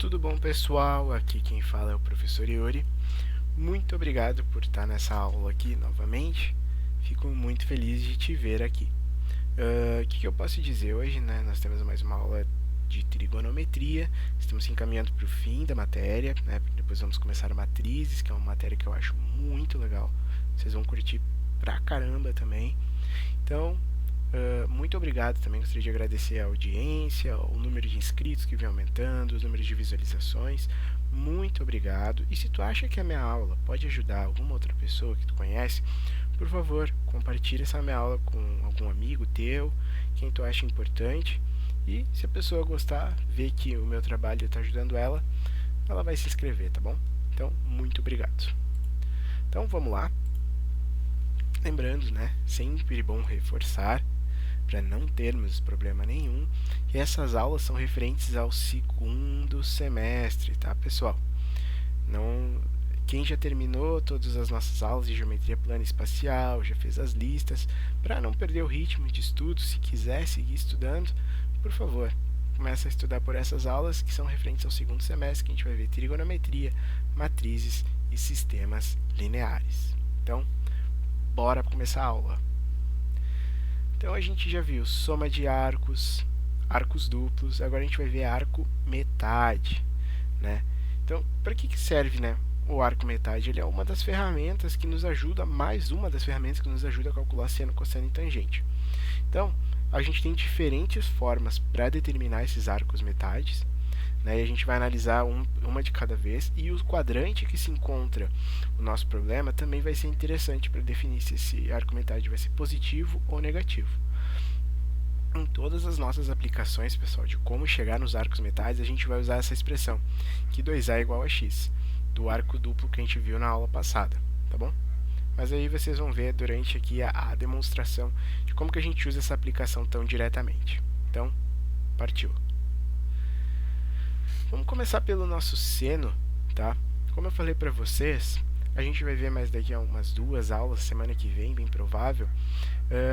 Tudo bom, pessoal? Aqui quem fala é o professor Yuri. Muito obrigado por estar nessa aula aqui novamente. Fico muito feliz de te ver aqui. O que eu posso dizer hoje, né? Nós temos mais uma aula de trigonometria. Estamos se encaminhando para o fim da matéria, né? Depois vamos começar matrizes, que é uma matéria que eu acho muito legal. Vocês vão curtir pra caramba também. Então, muito obrigado também. Gostaria de agradecer a audiência, o número de inscritos que vem aumentando, os números de visualizações. Muito obrigado. E se tu acha que a minha aula pode ajudar alguma outra pessoa que tu conhece, por favor, compartilhe essa minha aula com algum amigo teu, quem tu acha importante. E se a pessoa gostar, ver que o meu trabalho está ajudando ela, ela vai se inscrever, tá bom? Então, muito obrigado. Então, vamos lá. Lembrando, né, sempre bom reforçar para não termos problema nenhum, que essas aulas são referentes ao segundo semestre, tá, pessoal? Não, quem já terminou todas as nossas aulas de geometria plana e espacial, já fez as listas, para não perder o ritmo de estudo, se quiser seguir estudando, por favor, comece a estudar por essas aulas que são referentes ao segundo semestre, que a gente vai ver trigonometria, matrizes e sistemas lineares. Então, bora começar a aula. Então a gente já viu soma de arcos, arcos duplos, agora a gente vai ver arco metade, né? Então, para que serve, né, o arco metade? Ele é uma das ferramentas que nos ajuda, mais uma das ferramentas que nos ajuda a calcular seno, cosseno e tangente. Então, a gente tem diferentes formas para determinar esses arcos metades, né? E a gente vai analisar uma de cada vez, e o quadrante que se encontra o nosso problema também vai ser interessante para definir se esse arco metade vai ser positivo ou negativo. Em todas as nossas aplicações, pessoal, de como chegar nos arcos metais, a gente vai usar essa expressão, que 2A é igual a x, do arco duplo que a gente viu na aula passada, tá bom? Mas aí vocês vão ver durante aqui a demonstração de como que a gente usa essa aplicação tão diretamente. Então, partiu! Vamos começar pelo nosso seno, tá? Como eu falei para vocês, a gente vai ver mais daqui a umas 2 aulas, semana que vem, bem provável,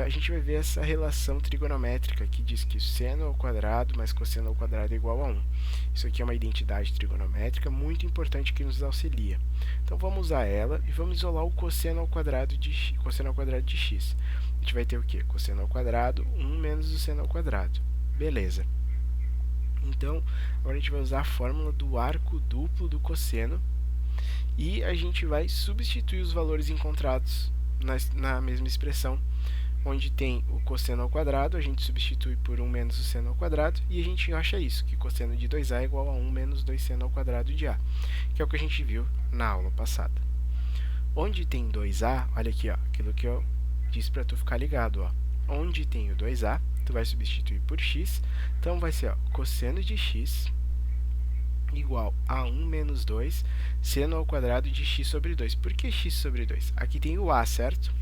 a gente vai ver essa relação trigonométrica que diz que seno ao quadrado mais cosseno ao quadrado é igual a 1. Isso aqui é uma identidade trigonométrica muito importante que nos auxilia. Então vamos usar ela e vamos isolar o cosseno ao quadrado de x. A gente vai ter o quê? Cosseno ao quadrado, 1 menos o seno ao quadrado. Beleza. Então, agora a gente vai usar a fórmula do arco duplo do cosseno e a gente vai substituir os valores encontrados na mesma expressão, onde tem o cosseno ao quadrado, a gente substitui por 1 menos o seno ao quadrado e a gente acha isso, que cosseno de 2a é igual a 1 menos 2 seno ao quadrado de a, que é o que a gente viu na aula passada. Onde tem 2a, olha aqui, ó, aquilo que eu disse para tu ficar ligado, ó. Onde tem o 2a, tu vai substituir por x, então vai ser, ó, cosseno de x igual a 1 menos 2 seno ao quadrado de x sobre 2. Por que x sobre 2? Aqui tem o a, certo?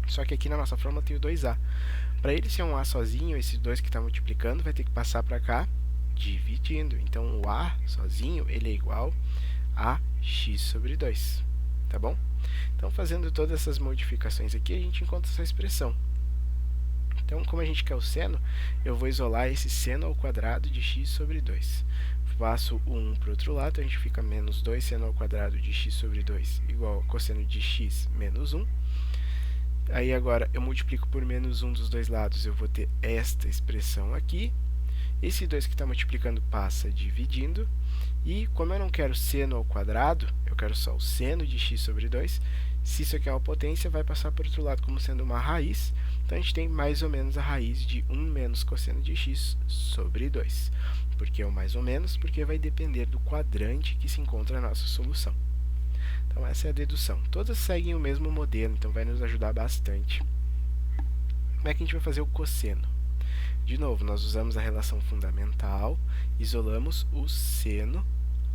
Só que aqui na nossa fórmula tem o 2a. Para ele ser um a sozinho, esse 2 que está multiplicando vai ter que passar para cá dividindo. Então, o a sozinho ele é igual a x sobre 2. Tá bom? Então, fazendo todas essas modificações aqui, a gente encontra essa expressão. Então, como a gente quer o seno, eu vou isolar esse seno ao quadrado de x sobre 2. Passo o 1 para o outro lado, a gente fica menos 2 seno ao quadrado de x sobre 2 igual a cosseno de x menos 1. Aí agora eu multiplico por menos 1 dos dois lados, eu vou ter esta expressão aqui. Esse 2 que está multiplicando passa dividindo. E como eu não quero seno ao quadrado, eu quero só o seno de x sobre 2. Se isso aqui é uma potência, vai passar por outro lado como sendo uma raiz. Então, a gente tem mais ou menos a raiz de 1 menos cosseno de x sobre 2. Por que o mais ou menos? Porque vai depender do quadrante que se encontra na nossa solução. Então, essa é a dedução. Todas seguem o mesmo modelo, então vai nos ajudar bastante. Como é que a gente vai fazer o cosseno? De novo, nós usamos a relação fundamental, isolamos o seno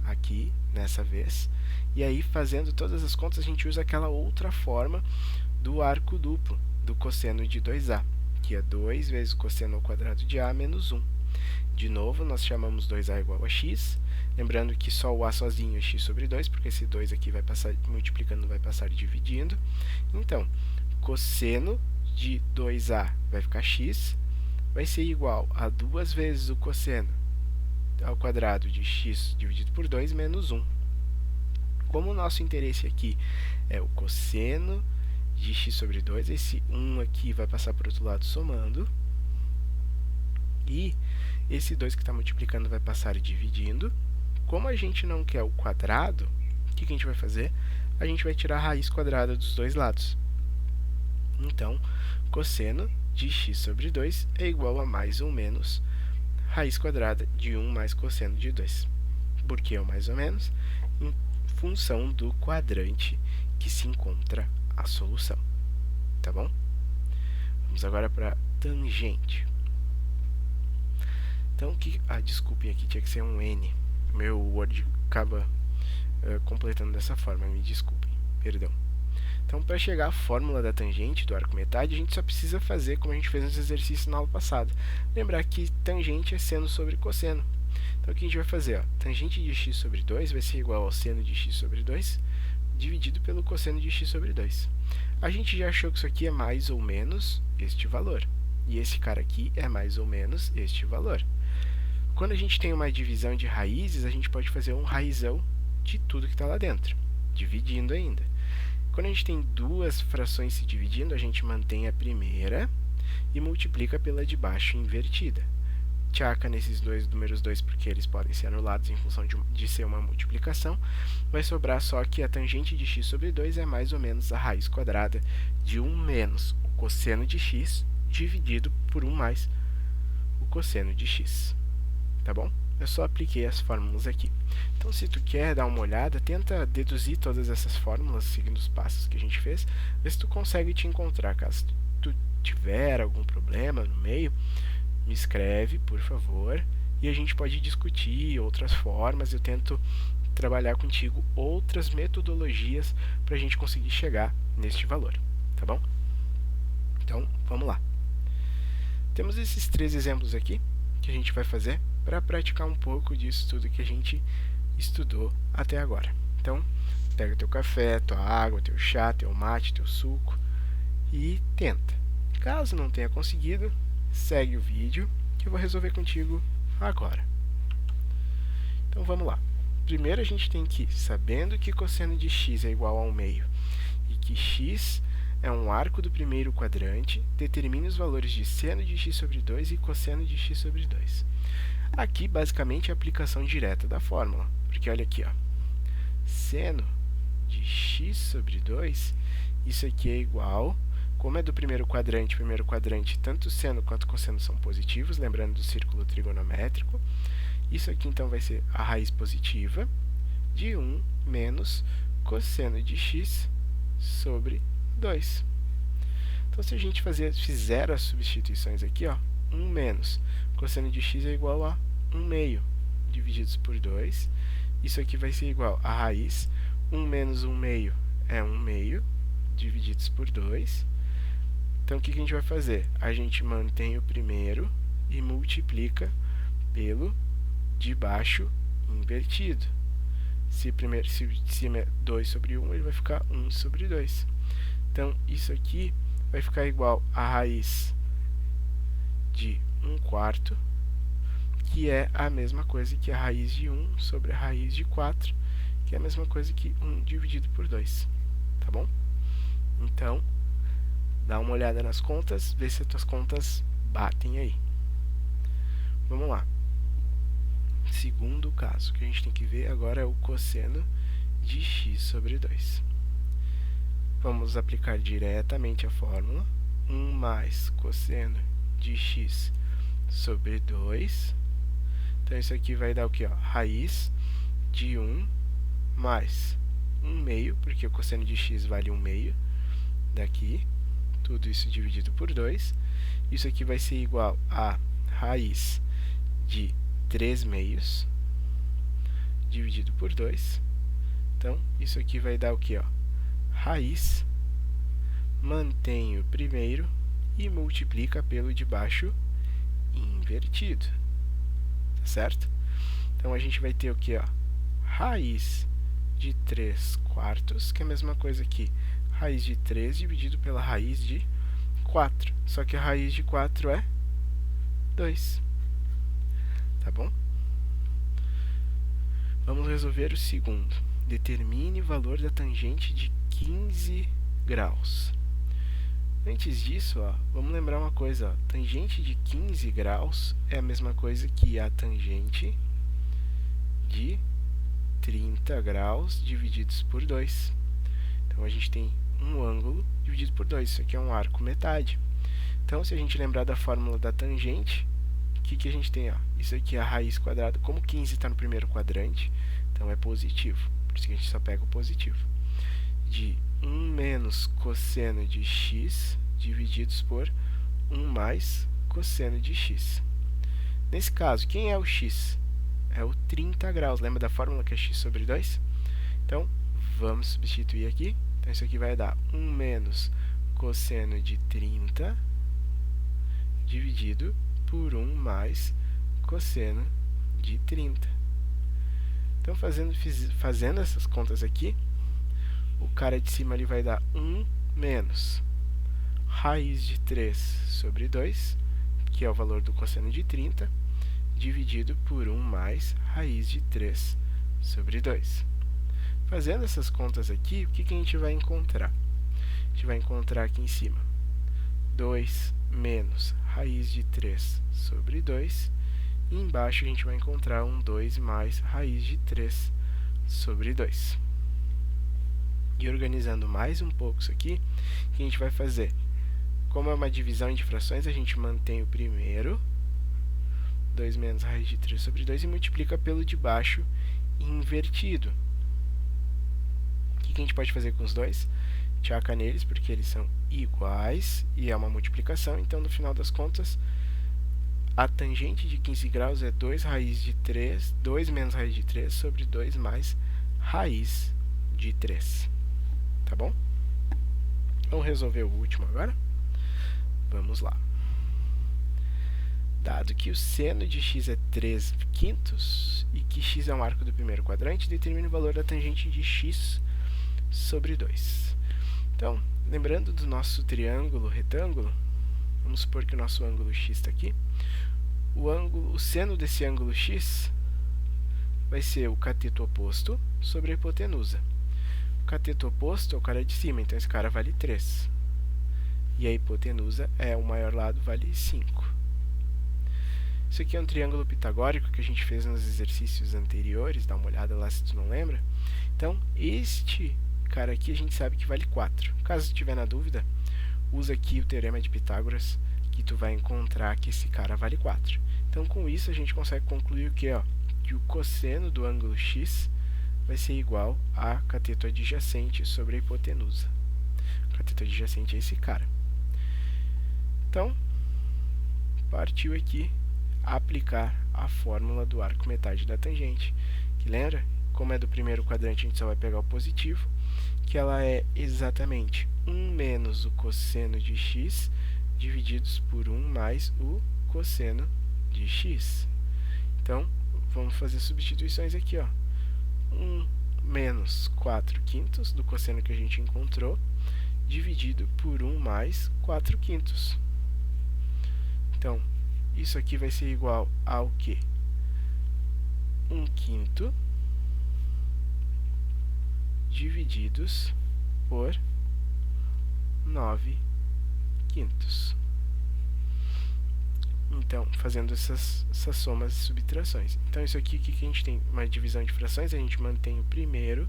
aqui, nessa vez, e aí, fazendo todas as contas, a gente usa aquela outra forma do arco duplo, do cosseno de 2a, que é 2 vezes o cosseno ao quadrado de a menos 1. De novo, nós chamamos 2a igual a x, lembrando que só o a sozinho é x sobre 2, porque esse 2 aqui vai passar multiplicando, vai passar dividindo. Então, cosseno de 2a vai ficar x, vai ser igual a 2 vezes o cosseno ao quadrado de x dividido por 2 menos 1. Como o nosso interesse aqui é o cosseno de x sobre 2, esse 1 aqui vai passar para o outro lado somando, e esse 2 que está multiplicando vai passar dividindo. Como a gente não quer o quadrado, o que a gente vai fazer? A gente vai tirar a raiz quadrada dos dois lados. Então, cosseno de x sobre 2 é igual a mais ou menos raiz quadrada de 1 mais cosseno de 2. Por que é o mais ou menos? Em função do quadrante que se encontra a solução. Tá bom? Vamos agora para tangente. Então, desculpem, aqui tinha que ser um n. Meu Word acaba completando dessa forma, me desculpem, perdão. Então, para chegar à fórmula da tangente do arco metade, a gente só precisa fazer como a gente fez nos exercícios na aula passada. Lembrar que tangente é seno sobre cosseno. Então, o que a gente vai fazer? Tangente de x sobre 2 vai ser igual ao seno de x sobre 2 dividido pelo cosseno de x sobre 2. A gente já achou que isso aqui é mais ou menos este valor. E esse cara aqui é mais ou menos este valor. Quando a gente tem uma divisão de raízes, a gente pode fazer um raizão de tudo que está lá dentro, dividindo ainda. Quando a gente tem duas frações se dividindo, a gente mantém a primeira e multiplica pela de baixo invertida. Tchaca nesses dois números 2, porque eles podem ser anulados em função de ser uma multiplicação. Vai sobrar só que a tangente de x sobre 2 é mais ou menos a raiz quadrada de 1 menos o cosseno de x dividido por 1 mais o cosseno de x. Tá bom? Eu só apliquei as fórmulas aqui. Então, se tu quer dar uma olhada, tenta deduzir todas essas fórmulas seguindo os passos que a gente fez, vê se tu consegue te encontrar. Caso tu tiver algum problema no meio, me escreve, por favor, e a gente pode discutir outras formas. Eu tento trabalhar contigo outras metodologias para a gente conseguir chegar neste valor, tá bom? Então, vamos lá. Temos esses 3 exemplos aqui que a gente vai fazer para praticar um pouco disso tudo que a gente estudou até agora. Então, pega teu café, tua água, teu chá, teu mate, teu suco e tenta. Caso não tenha conseguido, segue o vídeo que eu vou resolver contigo agora. Então, vamos lá. Primeiro, a gente tem que, sabendo que cosseno de x é igual a 1 meio e que x é um arco do primeiro quadrante, determine os valores de seno de x sobre 2 e cosseno de x sobre 2. Aqui, basicamente, é a aplicação direta da fórmula, porque olha aqui, ó, seno de x sobre 2, isso aqui é igual, como é do primeiro quadrante, tanto seno quanto cosseno são positivos, lembrando do círculo trigonométrico, isso aqui então vai ser a raiz positiva de 1 menos cosseno de x sobre 2. Então, se a gente fizer as substituições aqui, ó, 1 menos cosseno de x é igual a 1 meio divididos por 2. Isso aqui vai ser igual a raiz 1 menos 1 meio é 1 meio divididos por 2. Então, o que a gente vai fazer? A gente mantém o primeiro e multiplica pelo de baixo invertido. Se é 2 sobre 1, ele vai ficar 1 sobre 2. Então, isso aqui vai ficar igual a raiz de 1/4, que é a mesma coisa que a raiz de 1 sobre a raiz de 4, que é a mesma coisa que 1 dividido por 2. Tá bom? Então, dá uma olhada nas contas, vê se as tuas contas batem aí. Vamos lá. Segundo caso, que a gente tem que ver agora é o cosseno de x sobre 2. Vamos aplicar diretamente a fórmula. 1 mais cosseno de x sobre 2. Então, isso aqui vai dar o quê? Raiz de 1 mais 1 meio, porque o cosseno de x vale 1 meio daqui. Tudo isso dividido por 2. Isso aqui vai ser igual a raiz de 3 meios dividido por 2. Então, isso aqui vai dar o quê? Raiz, mantém o primeiro e multiplica pelo de baixo invertido. Tá certo? Então, a gente vai ter o quê? Raiz de 3/4, que é a mesma coisa que raiz de 3 dividido pela raiz de 4. Só que a raiz de 4 é 2. Tá bom? Vamos resolver o segundo. Determine o valor da tangente de 15 graus. Antes disso, vamos lembrar uma coisa. Tangente de 15 graus é a mesma coisa que a tangente de 30 graus divididos por 2. Então, a gente tem um ângulo dividido por 2. Isso aqui é um arco metade. Então, se a gente lembrar da fórmula da tangente, o que a gente tem? Isso aqui é a raiz quadrada. Como 15 está no primeiro quadrante, então é positivo. Por isso que a gente só pega o positivo. De 1 menos cosseno de x divididos por 1 mais cosseno de x. Nesse caso, quem é o x? É o 30 graus. Lembra da fórmula que é x sobre 2? Então, vamos substituir aqui. Então, isso aqui vai dar 1 menos cosseno de 30 dividido por 1 mais cosseno de 30. Então, fazendo essas contas aqui, o cara de cima ali vai dar 1 menos raiz de 3 sobre 2, que é o valor do cosseno de 30, dividido por 1 mais raiz de 3 sobre 2. Fazendo essas contas aqui, o que a gente vai encontrar? A gente vai encontrar aqui em cima 2 menos raiz de 3 sobre 2, e embaixo a gente vai encontrar um 2 mais raiz de 3 sobre 2. E organizando mais um pouco isso aqui, o que a gente vai fazer? Como é uma divisão de frações, a gente mantém o primeiro, 2 menos raiz de 3 sobre 2, e multiplica pelo de baixo invertido. O que a gente pode fazer com os dois? Tchaca neles, porque eles são iguais, e é uma multiplicação, então no final das contas, a tangente de 15 graus é 2 menos raiz de 3 sobre 2 mais raiz de 3. Tá bom? Vamos resolver o último agora? Vamos lá. Dado que o seno de x é 3 quintos e que x é um arco do primeiro quadrante, determine o valor da tangente de x sobre 2. Então, lembrando do nosso triângulo retângulo, vamos supor que o nosso ângulo x está aqui. O seno desse ângulo x vai ser o cateto oposto sobre a hipotenusa. O cateto oposto é o cara de cima, então esse cara vale 3. E a hipotenusa é o maior lado, vale 5. Isso aqui é um triângulo pitagórico que a gente fez nos exercícios anteriores, dá uma olhada lá se tu não lembra. Então, este cara aqui a gente sabe que vale 4. Caso estiver na dúvida, usa aqui o teorema de Pitágoras, que tu vai encontrar que esse cara vale 4. Então, com isso, a gente consegue concluir o quê? Que o cosseno do ângulo x vai ser igual a cateto adjacente sobre a hipotenusa. O cateto adjacente é esse cara. Então, partiu aqui aplicar a fórmula do arco metade da tangente, que lembra? Como é do primeiro quadrante, a gente só vai pegar o positivo, que ela é exatamente 1 menos o cosseno de x divididos por 1 mais o cosseno de x. Então, vamos fazer substituições aqui, 1 menos 4 quintos do cosseno que a gente encontrou, dividido por 1 mais 4 quintos. Então, isso aqui vai ser igual ao quê? 1 quinto divididos por 9 quintos. Então, fazendo essas somas e subtrações. Então, isso aqui, o que a gente tem? Uma divisão de frações, a gente mantém o primeiro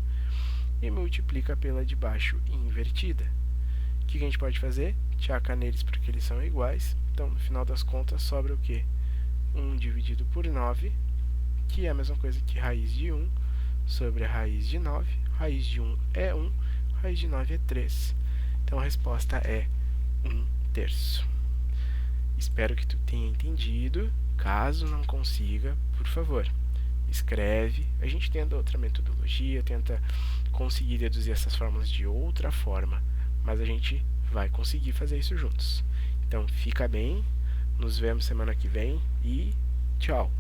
e multiplica pela de baixo invertida. O que a gente pode fazer? Tchaca neles porque eles são iguais. Então, no final das contas, sobra o quê? 1 dividido por 9, que é a mesma coisa que raiz de 1 sobre a raiz de 9. Raiz de 1 é 1, raiz de 9 é 3. Então, a resposta é 1/3. Espero que tu tenha entendido. Caso não consiga, por favor, escreve. A gente tenta outra metodologia, tenta conseguir deduzir essas fórmulas de outra forma, mas a gente vai conseguir fazer isso juntos. Então, fica bem, nos vemos semana que vem e tchau!